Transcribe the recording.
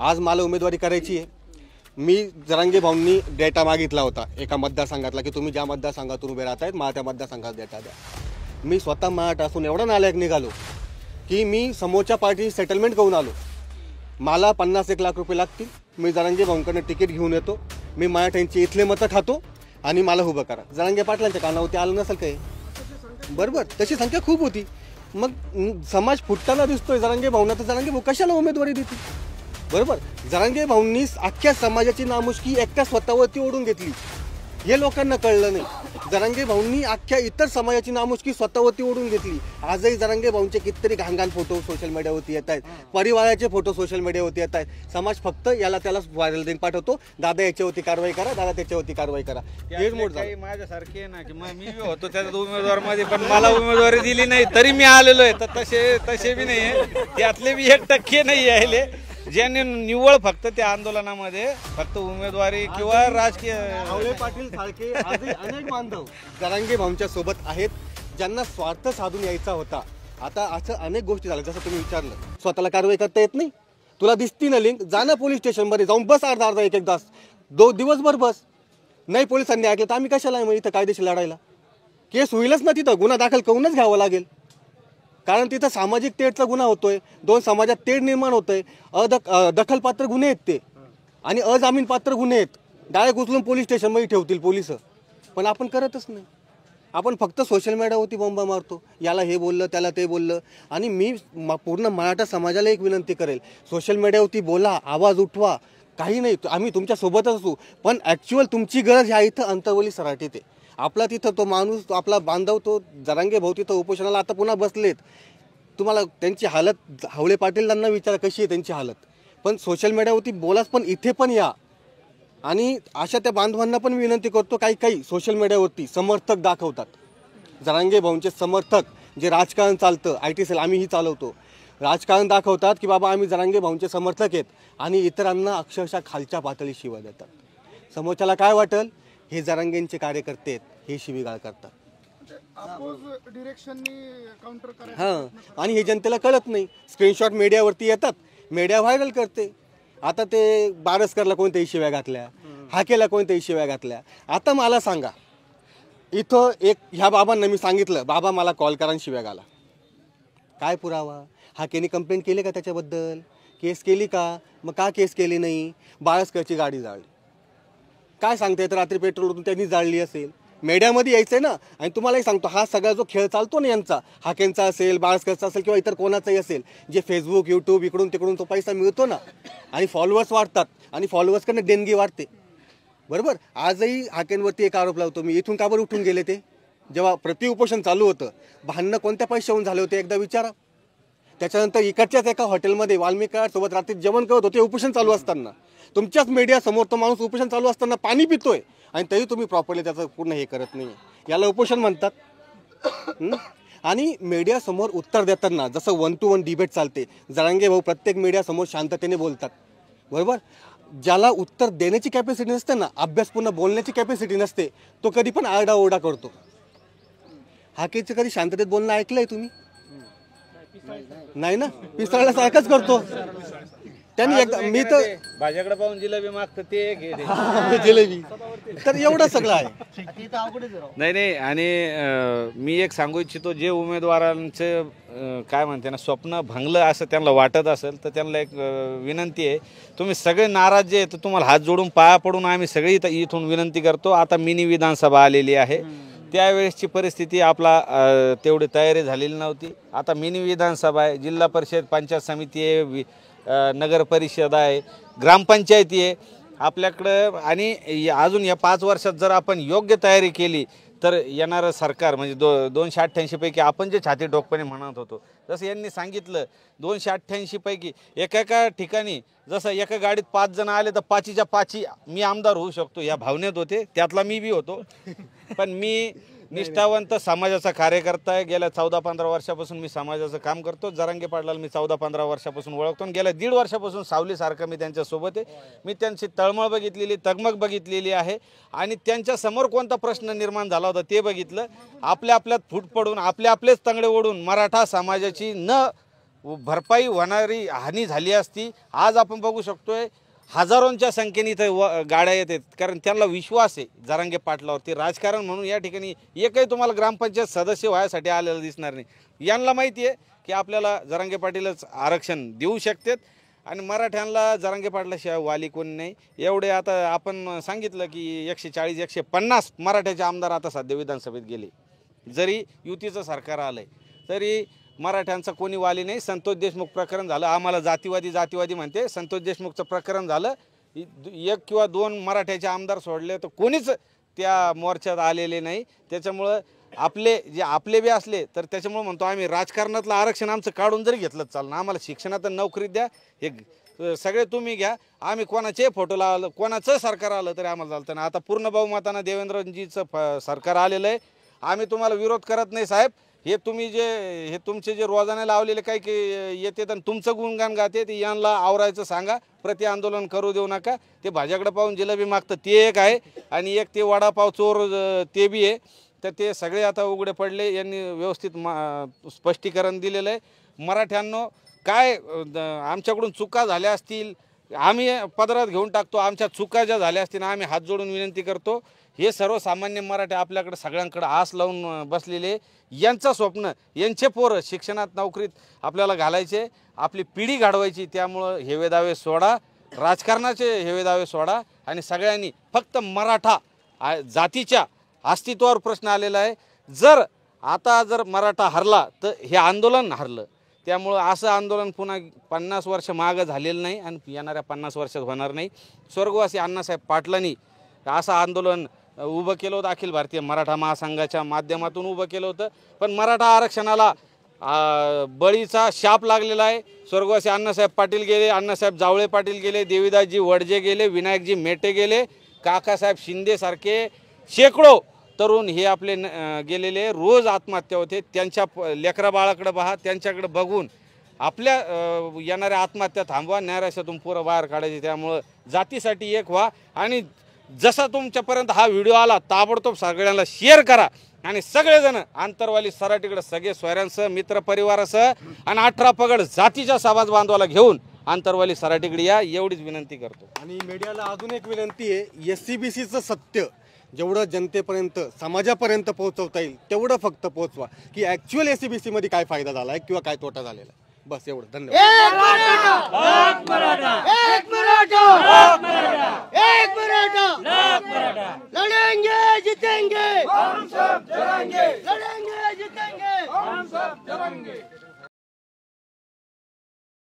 आज मला उमेदवारी करायची आहे। मी जरांगे भाऊंनी डेटा मागितला होता एका मतदारसंघातला की तुम्ही ज्या मतदारसंघातून उभे राहतायत मला त्या मतदारसंघात डेटा द्या। मी स्वतः मराठा असून एवढा नालायक निघालो की मी समोरच्या पार्टी सेटलमेंट करून आलो। मला 50-1 लाख रुपये लागतील, मी जरांगे भाऊंकडे तिकीट घेऊन येतो, मी मराठ्यांची इथले मतं खातो आणि मला उभं करा। जरांगे पाटलांच्या कानावरती आलं नसेल काही, बरोबर तशी संख्या खूप होती। मग समाज फुटताना दिसतोय जरांगे भाऊंना, तर जरांगे भाऊ कशाला उमेदवारी देतील, बरोबर। जरांगे भाऊंनी अख्ख्या समाजाची नामुष्की एकट्या स्वतःवरती ओढून घेतली, हे लोकांना कळलं नाही। जरांगे भाऊंनी अख्ख्या इतर समाजाची नामुष्की स्वतःवरती ओढून घेतली। आजही जरांगे भाऊंचे कितीतरी घाणघाण फोटो सोशल मीडियावरती येत आहेत, परिवाराचे फोटो सोशल मीडियावरती येत आहेत। समाज फक्त याला त्याला व्हायरल लिंक पाठवतो, दादा याच्यावरती कारवाई करा, दादा त्याच्यावरती कारवाई करा। हेच मोठ झालं। माझ्यासारखे ना की मी होतो त्याच्यात उमेदवार मध्ये, पण मला उमेदवारी दिली नाही तरी मी आलेलो आहे। तर तसे बी नाही, त्यातले बी 1% नाही आले ज्यांनी निव्वळ फक्त त्या आंदोलनामध्ये फक्त उमेदवारी किंवा राजकीय। आवळे पाटील सारखे आजही अनेक बांधव जरांगे भाऊंच्या सोबत आहेत, ज्यांना स्वार्थ साधून यायचा होता। आता असं अनेक गोष्टी झाल्या, जसं तुम्ही विचारलं स्वतःला कारवाई करता येत नाही, तुला दिसती ना लिंक, जा ना पोलीस स्टेशनमध्ये जाऊन बस, अर्धा 1-1 तास, दिवसभर बस। नाही पोलिसांनी ऐकलं तर आम्ही कशाला आहे मग इथं कायदेशीर लढायला? केस होईलच ना, तिथं गुन्हा दाखल करूनच घ्यावा लागेल, कारण तिथं सामाजिक तेढचा गुन्हा होतोय, 2 समाजात तेढ निर्माण होतोय, दखलपात्र गुन्हे आहेत ते आणि अजामीन पात्र गुन्हे आहेत। डायरेक्ट उचलून पोलीस स्टेशनमध्ये ठेवतील पोलिस, पण आपण करतच नाही। आपण फक्त सोशल मीडियावरती बॉम्बा मारतो, याला हे बोललं त्याला ते बोललं। आणि मी पूर्ण मराठा समाजाला एक विनंती करेल, सोशल मीडियावरती बोला, आवाज उठवा, काही नाही, आम्ही तुमच्या सोबतच असू, पण ॲक्च्युअल तुमची गरज ह्या इथं अंतरवली सराटीत आहे। आपला तिथं तो माणूस, आपला बांधव, तो जरांगे भाऊ तिथं उपोषणाला आता पुन्हा बसलेत। तुम्हाला त्यांची हालत, हावळे पाटीलांना विचारा कशी आहे त्यांची हालत, पण सोशल मीडियावरती बोलाच, पण इथे पण या। आणि अशा त्या बांधवांना पण विनंती करतो, काही सोशल मीडियावरती समर्थक दाखवतात, जरांगे भाऊंचे समर्थक, जे राजकारण चालतं, IT सेल आम्हीही चालवतो, राजकारण दाखवतात की बाबा आम्ही जरांगे भाऊंचे समर्थक आहेत, आणि इतरांना अक्षरशः खालच्या पातळी शिव्या देतात। समोरच्याला काय वाटेल, हे जरांगेंचे कार्यकर्ते आहेत, हे शिवीगाळ करतात। हां, आणि हे जनतेला कळत नाही, स्क्रीनशॉट मीडियावरती येतात, मीडिया व्हायरल करते। आता ते बारसकरला कोणत्याही शिव्या घातल्या, हाकेला कोणत्याही शिव्या घातल्या। आता मला सांगा, इथं ह्या बाबांना मी सांगितलं, बाबा मला कॉल करा आणि शिव्या घाला, काय पुरावा? हाकेने कंप्लेंट केली का त्याच्याबद्दल? केस केली का? मग का केस केली नाही? बारसकरची गाडी जाळली, काय सांगता येतं? रात्री पेट्रोल त्यांनी जाळली असेल, मीडियामध्ये यायचंय ना। आणि तुम्हालाही सांगतो, हा सगळा जो खेळ चालतो ना यांचा, हाकेंचा असेल, बाळसकरचा असेल किंवा इतर कोणाचाही असेल, जे फेसबुक YouTube इकडून तिकडून तो पैसा मिळतो ना, आणि फॉलोअर्स वाढतात, आणि फॉलोअर्सकडनं देणगी वाढते, बरोबर। आजही हाकेंवरती एक आरोप लावतो मी, इथून का बरं उठून गेले ते? जेव्हा प्रतिउपोषण चालू होतं, भांडणं कोणत्या पैशाहून झाले होते एकदा विचारा। त्याच्यानंतर इकडच्याच एका हॉटेलमध्ये वाल्मिकी सोबत रात्री जेवण करत होते, उपोषण चालू असताना, तुमच्याच मीडिया समोर तो माणूस उपोषण चालू असताना पाणी पितोय, आणि तरी तुम्ही प्रॉपरली त्याचं पूर्ण हे करत नाही, याला उपोषण म्हणतात। आणि मीडिया समोर उत्तर देताना जसं 1 to 1 डिबेट चालते, जरांगे भाऊ प्रत्येक मीडिया समोर शांततेने बोलतात, बरोबर। ज्याला उत्तर देण्याची कॅपॅसिटी नसते ना, अभ्यासपूर्ण बोलण्याची कॅपॅसिटी नसते, तो कधी पण आरडाओरडा करतो। हाकेचं कधी शांततेत बोलणं ऐकलंय तुम्ही? नाही ना, पिस्तळला सारखंच करतो त्यांनी एकदा। मी तर भाज्याकडे पाहून जिलेबी मागतं ते एक जिलेबी, तर एवढं सगळं आहे। नाही, आणि मी एक सांगू इच्छितो, जे उमेदवारांचं काय म्हणते ना स्वप्न भंगलं असं त्यांना वाटत असेल, तर त्यांना एक विनंती आहे, तुम्ही सगळे नाराज जे आहेत तुम्हाला हात जोडून पाया पडून आम्ही सगळी इथून विनंती करतो। आता मिनी विधानसभा आलेली आहे, त्यावेळेसची परिस्थिती आपला तेवढी तयारी झालेली नव्हती। आता मिनी विधानसभा आहे, जिल्हा परिषद, पंचायत समिती आहे, नगर परिषद आहे, ग्रामपंचायती आहे आपल्याकडं। आणि अजून या 5 वर्षात जर आपण योग्य तयारी केली तर येणारं सरकार म्हणजे 288 पैकी आपण जे छाती ठोकपणे म्हणत होतो, जसं यांनी सांगितलं 288 पैकी एका ठिकाणी जसं एका गाडीत 5 जण आले तर 5च्या 5 मी आमदार होऊ शकतो या भावनेत होते, त्यातला मी बी होतो। पण मी निष्ठावंत समाजाचा कार्यकर्ता आहे, गेल्या 14-15 वर्षापासून मी समाजाचं काम करतो। जरांगे पाटलाला मी 14-15 वर्षापासून ओळखतो, आणि गेल्या 1.5 वर्षापासून सावलीसारखं मी त्यांच्यासोबत आहे। मी त्यांची तळमळ बघितलेली, तगमग बघितलेली आहे, आणि त्यांच्यासमोर कोणता प्रश्न निर्माण झाला होता ते बघितलं। आपल्यात फूट पडून आपलेच तंगडे ओढून मराठा समाजाची न भरपाई होणारी हानी झाली असती. आज आपण बघू शकतोय हजारोंच्या संख्येने इथं गाड्या येतात, कारण त्यांना विश्वास आहे जरांगे पाटलावरती. राजकारण म्हणून या ठिकाणी एकही तुम्हाला ग्रामपंचायत सदस्य व्हायसाठी आलेलं दिसणार नाही. यांना माहिती आहे की आपल्याला जरांगे पाटीलच आरक्षण देऊ शकतात आणि मराठ्यांना जरांगे पाटलाशिवाय वाली कोणी नाही. एवढे आता आपण सांगितलं की 140-150 मराठ्याचे आमदार आता सध्या विधानसभेत गेले. जरी युतीचं सरकार आलंय तरी मराठ्यांचा कोणी वाली नाही. संतोष देशमुख प्रकरण झालं, आम्हाला जातीवादी म्हणते. संतोष देशमुखचं प्रकरण झालं, 1 किंवा 2 मराठ्याचे आमदार सोडले तर कोणीच त्या मोर्चात आलेले नाही. त्याच्यामुळं आपले बी असले तर त्याच्यामुळे म्हणतो आम्ही राजकारणातलं आरक्षण आमचं काढून जरी घेतलं चालणं, आम्हाला शिक्षणात नोकरी द्या, हे सगळे तुम्ही घ्या. आम्ही कोणाचे फोटो लावलं, कोणाचं सरकार आलं तरी आम्हाला चालतं ना. आता पूर्ण बहुमतानं देवेंद्रजीचं सरकार आलेलं आहे. आम्ही तुम्हाला विरोध करत नाही साहेब. हे तुमचे जे रोजाने लावलेले काही येते आणि तुमचं गुणगान गाते ते यांना आवरायचं सांगा. प्रति आंदोलन करू देऊ नका. ते भाज्याकडे पाहून जिलेबी मागतं ते एक आहे आणि एक ते वडापाव चोर ते बी आहे. तर ते सगळे आता उघडे पडले. यांनी व्यवस्थित स्पष्टीकरण दिलेलं आहे. मराठ्यांनो काय आमच्याकडून चुका झाल्या असतील आम्ही पदरात घेऊन टाकतो. आमच्या चुका ज्या झाल्या असतील आम्ही हात जोडून विनंती करतो. हे सर्वसामान्य मराठी आपल्याकडे सगळ्यांकडे आस लावून बसलेले, यांचं स्वप्न, यांचे पोरं शिक्षणात नोकरीत आपल्याला घालायचे, आपली पिढी घडवायची. त्यामुळं हेवेदावे सोडा, राजकारणाचे हेवेदावे सोडा आणि सगळ्यांनी फक्त मराठा जातीच्या अस्तित्वावर प्रश्न आलेला आहे. जर मराठा हरला तर हे आंदोलन हरलं. त्यामुळं असं आंदोलन पुन्हा 50 वर्ष मागं झालेलं नाही आणि येणाऱ्या 50 वर्षात होणार नाही. स्वर्गवासी अण्णासाहेब पाटलांनी असं आंदोलन उभं केलं होतं, अखिल भारतीय मराठा महासंघाच्या माध्यमातून उभं केलं होतं. पण मराठा आरक्षणाला बळीचा शाप लागलेला आहे. स्वर्गवासी अण्णासाहेब पाटील गेले, अण्णासाहेब जावळे पाटील गेले, देवीदासजी वडजे गेले, विनायकजी मेटे गेले, काकासाहेब शिंदेसारखे शेकडो तरुण हे आपले गेलेले रोज आत्महत्या होते. त्यांच्या लेकरा बाळाकडे पहा, त्यांच्याकडे बघून आपल्या येणाऱ्या आत्महत्या थांबवा, नैराश्यातून पुरं बाहेर काढायचे. त्यामुळं जातीसाठी एक व्हा आणि जसा तुमच्यापर्यंत हा व्हिडिओ आला ताबडतोब सगळ्यांना शेअर करा आणि सगळेजण आंतरवाली सराटीकडे सगळे सोयऱ्यांसह मित्रपरिवारासह आणि 18 पगड जातीच्या समाज बांधवाला घेऊन आंतरवाली सराटीकडे या, एवढीच विनंती करतो. आणि मीडियाला अजून एक विनंती आहे, SCBCचं सत्य जेवढं जनतेपर्यंत समाजापर्यंत पोहोचवता येईल तेवढं फक्त पोहोचवा की ॲक्च्युअल SCBC मध्ये काय फायदा झाला आहे किंवा काय तोटा झालेला आहे. बस एवढं. धन्यवाद.